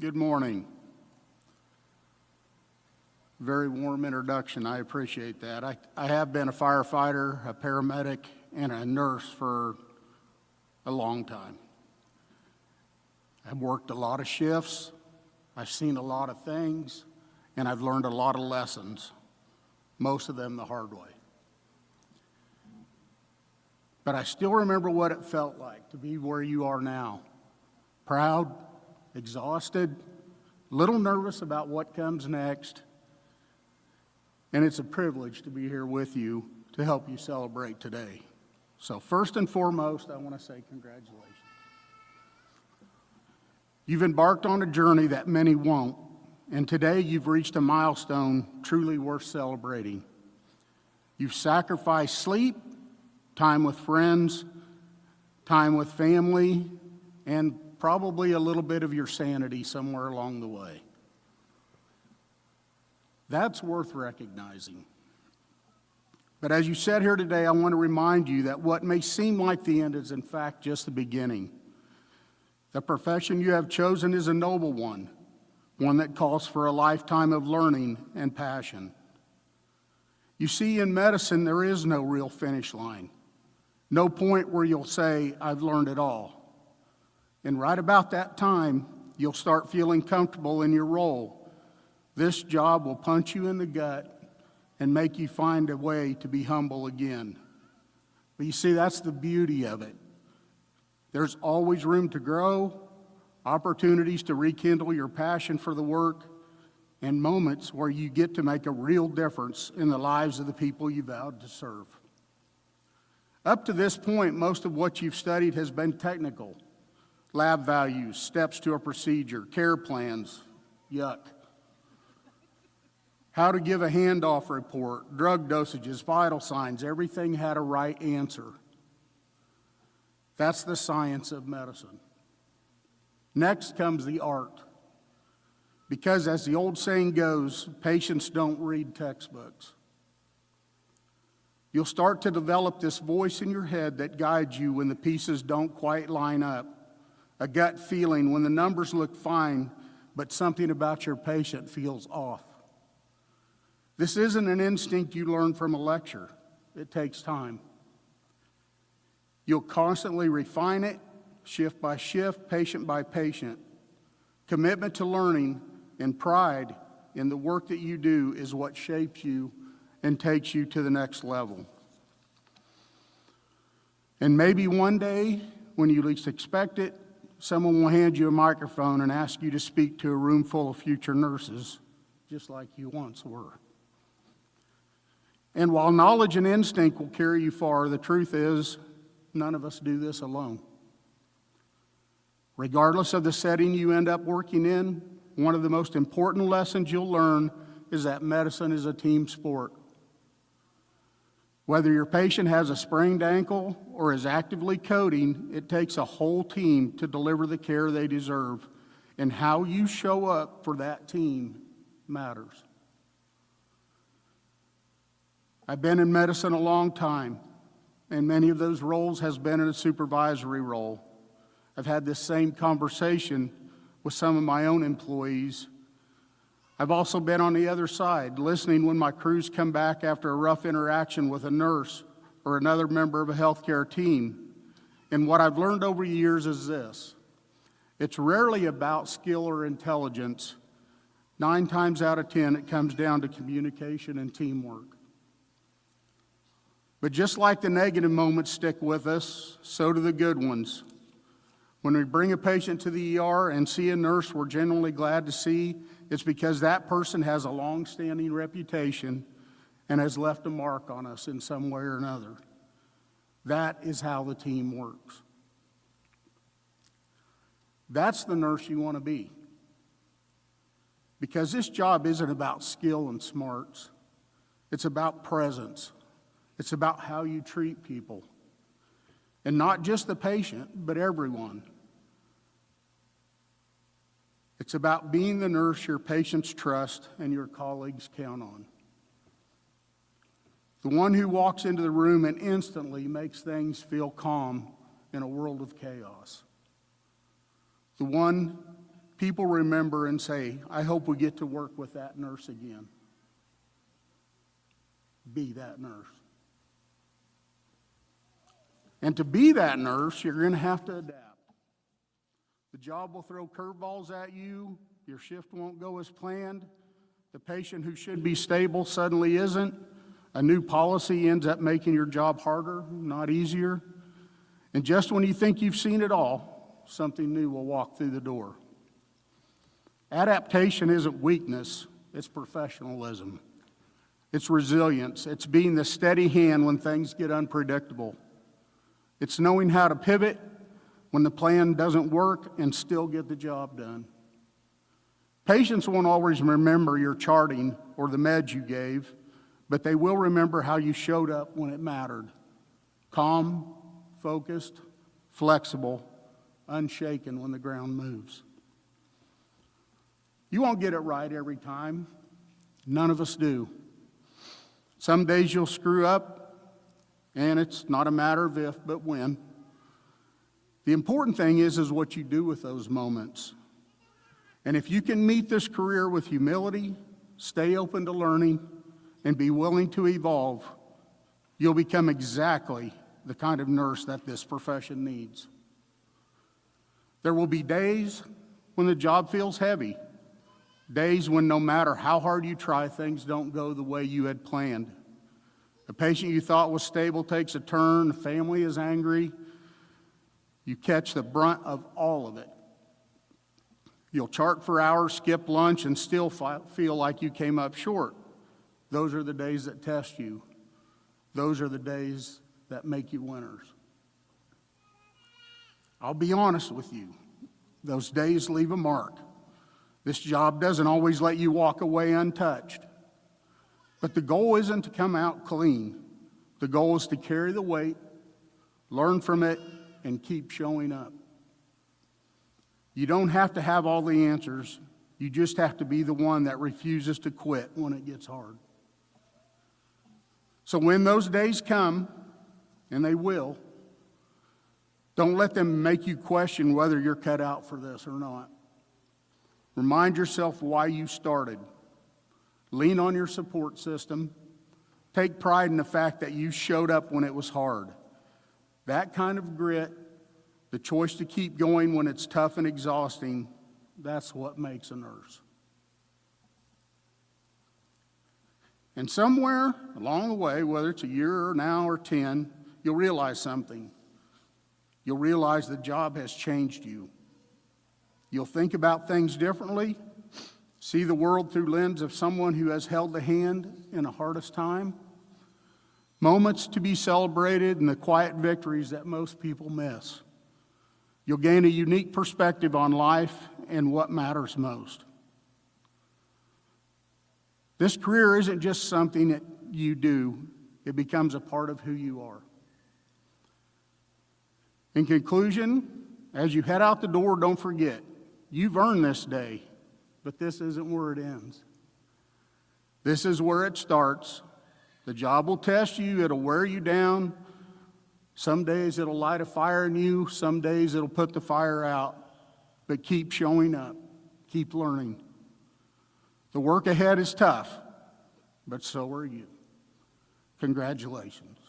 Good morning. Very warm introduction. I appreciate that. I have been a firefighter, a paramedic, and a nurse for a long time. I've worked a lot of shifts, I've seen a lot of things, and I've learned a lot of lessons, most of them the hard way. But I still remember what it felt like to be where you are now. Proud, exhausted, a little nervous about what comes next, and it's a privilege to be here with you to help you celebrate today. So first and foremost, I want to say congratulations. You've embarked on a journey that many won't, and today you've reached a milestone truly worth celebrating. You've sacrificed sleep, time with friends, time with family, and probably a little bit of your sanity somewhere along the way. That's worth recognizing. But as you sit here today, I want to remind you that what may seem like the end is in fact just the beginning. The profession you have chosen is a noble one that calls for a lifetime of learning and passion. You see, in medicine, there is no real finish line, no point where you'll say, I've learned it all. And right about that time, you'll start feeling comfortable in your role. This job will punch you in the gut and make you find a way to be humble again. But you see, that's the beauty of it. There's always room to grow, opportunities to rekindle your passion for the work, and moments where you get to make a real difference in the lives of the people you vowed to serve. Up to this point, most of what you've studied has been technical. Lab values, steps to a procedure, care plans, yuck. How to give a handoff report, drug dosages, vital signs, everything had a right answer. That's the science of medicine. Next comes the art. Because as the old saying goes, patients don't read textbooks. You'll start to develop this voice in your head that guides you when the pieces don't quite line up. A gut feeling when the numbers look fine, but something about your patient feels off. This isn't an instinct you learn from a lecture. It takes time. You'll constantly refine it, shift by shift, patient by patient. Commitment to learning and pride in the work that you do is what shapes you and takes you to the next level. And maybe one day, when you least expect it, someone will hand you a microphone and ask you to speak to a room full of future nurses, just like you once were. And while knowledge and instinct will carry you far, the truth is, none of us do this alone. Regardless of the setting you end up working in, one of the most important lessons you'll learn is that medicine is a team sport. Whether your patient has a sprained ankle or is actively coding, it takes a whole team to deliver the care they deserve, and how you show up for that team matters. I've been in medicine a long time, and many of those roles has been in a supervisory role. I've had this same conversation with some of my own employees. I've also been on the other side, listening when my crews come back after a rough interaction with a nurse or another member of a healthcare team. And what I've learned over years is this: it's rarely about skill or intelligence. 9 times out of 10, it comes down to communication and teamwork. But just like the negative moments stick with us, so do the good ones. When we bring a patient to the ER and see a nurse we're genuinely glad to see, it's because that person has a long-standing reputation and has left a mark on us in some way or another. That is how the team works. That's the nurse you want to be. Because this job isn't about skill and smarts. It's about presence. It's about how you treat people. And not just the patient, but everyone. It's about being the nurse your patients trust and your colleagues count on. The one who walks into the room and instantly makes things feel calm in a world of chaos. The one people remember and say, I hope we get to work with that nurse again. Be that nurse. And to be that nurse, you're going to have to adapt. The job will throw curveballs at you. Your shift won't go as planned. The patient who should be stable suddenly isn't. A new policy ends up making your job harder, not easier. And just when you think you've seen it all, something new will walk through the door. Adaptation isn't weakness, it's professionalism. It's resilience. It's being the steady hand when things get unpredictable. It's knowing how to pivot when the plan doesn't work and still get the job done. Patients won't always remember your charting or the meds you gave, but they will remember how you showed up when it mattered. Calm, focused, flexible, unshaken when the ground moves. You won't get it right every time. None of us do. Some days you'll screw up, and it's not a matter of if, but when. The important thing is what you do with those moments. And if you can meet this career with humility, stay open to learning, and be willing to evolve, you'll become exactly the kind of nurse that this profession needs. There will be days when the job feels heavy, days when no matter how hard you try, things don't go the way you had planned. A patient you thought was stable takes a turn, the family is angry. You catch the brunt of all of it. You'll chart for hours, skip lunch, and still feel like you came up short. Those are the days that test you. Those are the days that make you winners. I'll be honest with you. Those days leave a mark. This job doesn't always let you walk away untouched. But the goal isn't to come out clean. The goal is to carry the weight, learn from it, and keep showing up. You don't have to have all the answers. You just have to be the one that refuses to quit when it gets hard. So when those days come, and they will, don't let them make you question whether you're cut out for this or not. Remind yourself why you started. Lean on your support system. Take pride in the fact that you showed up when it was hard. That kind of grit, the choice to keep going when it's tough and exhausting, that's what makes a nurse. And somewhere along the way, whether it's a year or now or 10, you'll realize something. You'll realize the job has changed you. You'll think about things differently, see the world through the lens of someone who has held the hand in the hardest time. Moments to be celebrated and the quiet victories that most people miss. You'll gain a unique perspective on life and what matters most. This career isn't just something that you do, it becomes a part of who you are. In conclusion, as you head out the door, don't forget, you've earned this day, but this isn't where it ends. This is where it starts. The job will test you, it'll wear you down. Some days it'll light a fire in you, some days it'll put the fire out. But keep showing up, keep learning. The work ahead is tough, but so are you. Congratulations.